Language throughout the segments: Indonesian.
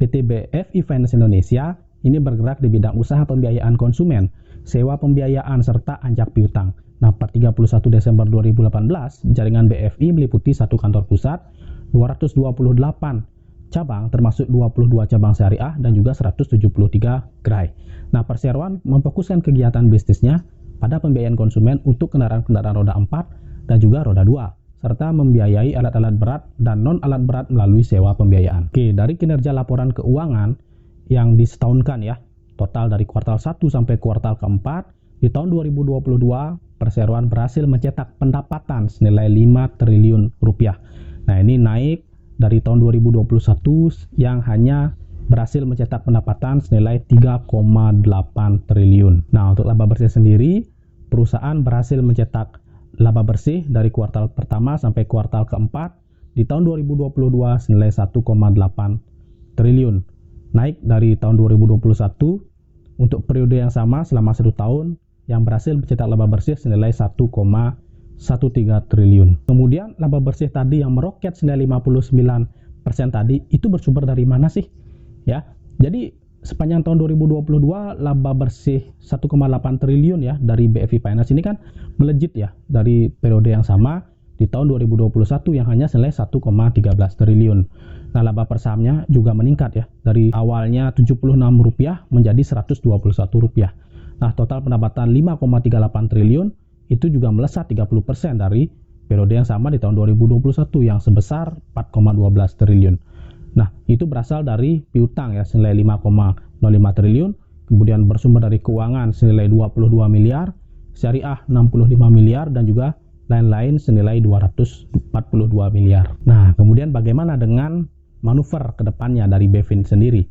PT BFI Finance Indonesia ini bergerak di bidang usaha pembiayaan konsumen, sewa pembiayaan, serta anjak piutang. Nah, per 31 Desember 2018, jaringan BFI meliputi 1 kantor pusat, 228 cabang, termasuk 22 cabang syariah dan juga 173 gerai. Nah, perseroan memfokuskan kegiatan bisnisnya pada pembiayaan konsumen untuk kendaraan-kendaraan roda 4 dan juga roda 2, serta membiayai alat-alat berat dan non-alat berat melalui sewa pembiayaan. Oke, dari kinerja laporan keuangan yang disetahunkan ya, total dari kuartal 1 sampai kuartal keempat, di tahun 2022, perseroan berhasil mencetak pendapatan senilai 5 triliun rupiah. Nah, ini naik dari tahun 2021 yang hanya berhasil mencetak pendapatan senilai 3,8 triliun. Nah, untuk laba bersih sendiri, perusahaan berhasil mencetak laba bersih dari kuartal pertama sampai kuartal keempat di tahun 2022 senilai 1,8 triliun. Naik dari tahun 2021 untuk periode yang sama selama 1 tahun yang berhasil mencetak laba bersih senilai 1,13 triliun. Kemudian laba bersih tadi yang meroket senilai 59% tadi itu bersumber dari mana sih? Ya. Jadi sepanjang tahun 2022 laba bersih 1,8 triliun ya dari BFI Finance ini kan melejit ya dari periode yang sama di tahun 2021 yang hanya senilai 1,13 triliun. Nah, laba per sahamnya juga meningkat ya dari awalnya Rp76 menjadi Rp121. Nah, total pendapatan 5,38 triliun itu juga melesat 30% dari periode yang sama di tahun 2021 yang sebesar 4,12 triliun. Nah, itu berasal dari piutang ya senilai 5,05 triliun, kemudian bersumber dari keuangan senilai 22 miliar, syariah 65 miliar, dan juga lain-lain senilai 242 miliar. Nah, kemudian bagaimana dengan manuver ke depannya dari BFIN sendiri?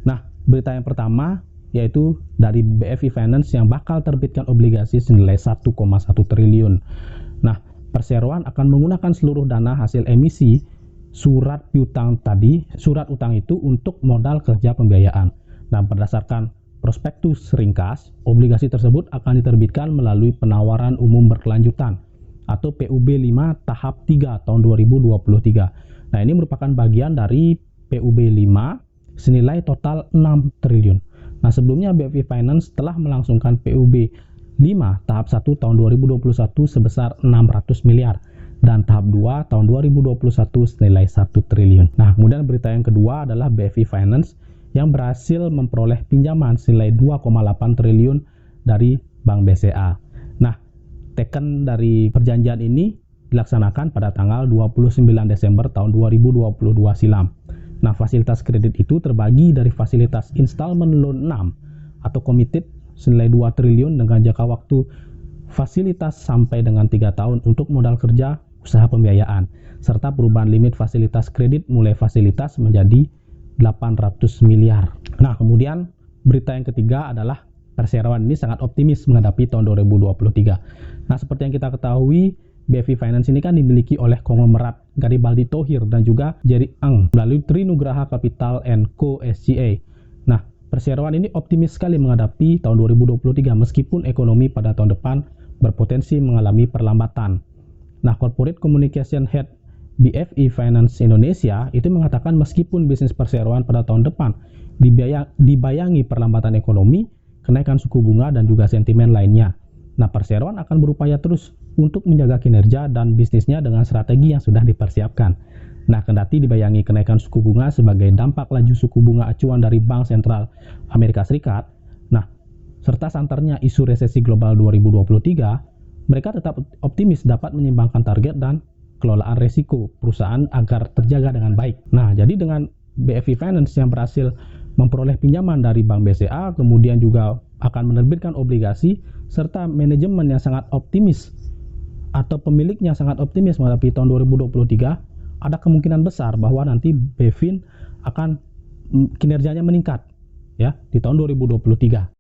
Nah, berita yang pertama yaitu dari BFI Finance yang bakal terbitkan obligasi senilai 1,1 triliun. Nah, perseroan akan menggunakan seluruh dana hasil emisi surat piutang tadi, surat utang itu untuk modal kerja pembiayaan. Nah, berdasarkan prospektus ringkas, obligasi tersebut akan diterbitkan melalui penawaran umum berkelanjutan atau PUB 5 tahap 3 tahun 2023. Nah, ini merupakan bagian dari PUB 5 senilai total 6 triliun. Nah, sebelumnya BFI Finance telah melangsungkan PUB 5 tahap 1 tahun 2021 sebesar 600 miliar dan tahap 2 tahun 2021 senilai 1 triliun. Nah, kemudian berita yang kedua adalah BFI Finance yang berhasil memperoleh pinjaman senilai 2,8 triliun dari Bank BCA. Nah, teken dari perjanjian ini dilaksanakan pada tanggal 29 Desember tahun 2022 silam. Nah, fasilitas kredit itu terbagi dari fasilitas installment loan 6 atau committed senilai 2 triliun dengan jangka waktu fasilitas sampai dengan 3 tahun untuk modal kerja usaha pembiayaan, serta perubahan limit fasilitas kredit mulai fasilitas menjadi 800 miliar. Nah, kemudian berita yang ketiga adalah perseroan ini sangat optimis menghadapi tahun 2023. Nah, seperti yang kita ketahui, BFI Finance ini kan dimiliki oleh konglomerat Garibaldi Thohir dan juga Jerry Eng melalui Trinugraha Capital & Co. SCA. Nah, perseroan ini optimis sekali menghadapi tahun 2023 meskipun ekonomi pada tahun depan berpotensi mengalami perlambatan. Nah, Corporate Communication Head BFI Finance Indonesia itu mengatakan meskipun bisnis perseroan pada tahun depan dibayangi perlambatan ekonomi, kenaikan suku bunga dan juga sentimen lainnya. Nah, perseroan akan berupaya terus untuk menjaga kinerja dan bisnisnya dengan strategi yang sudah dipersiapkan. Nah, kendati dibayangi kenaikan suku bunga sebagai dampak laju suku bunga acuan dari Bank Sentral Amerika Serikat, nah, serta santernya isu resesi global 2023, mereka tetap optimis dapat menyeimbangkan target dan kelolaan risiko perusahaan agar terjaga dengan baik. Nah, jadi dengan BFI Finance yang berhasil memperoleh pinjaman dari Bank BCA, kemudian juga akan menerbitkan obligasi, serta manajemen yang sangat optimis atau pemiliknya sangat optimis menghadapi tahun 2023, ada kemungkinan besar bahwa nanti BFIN akan kinerjanya meningkat ya di tahun 2023.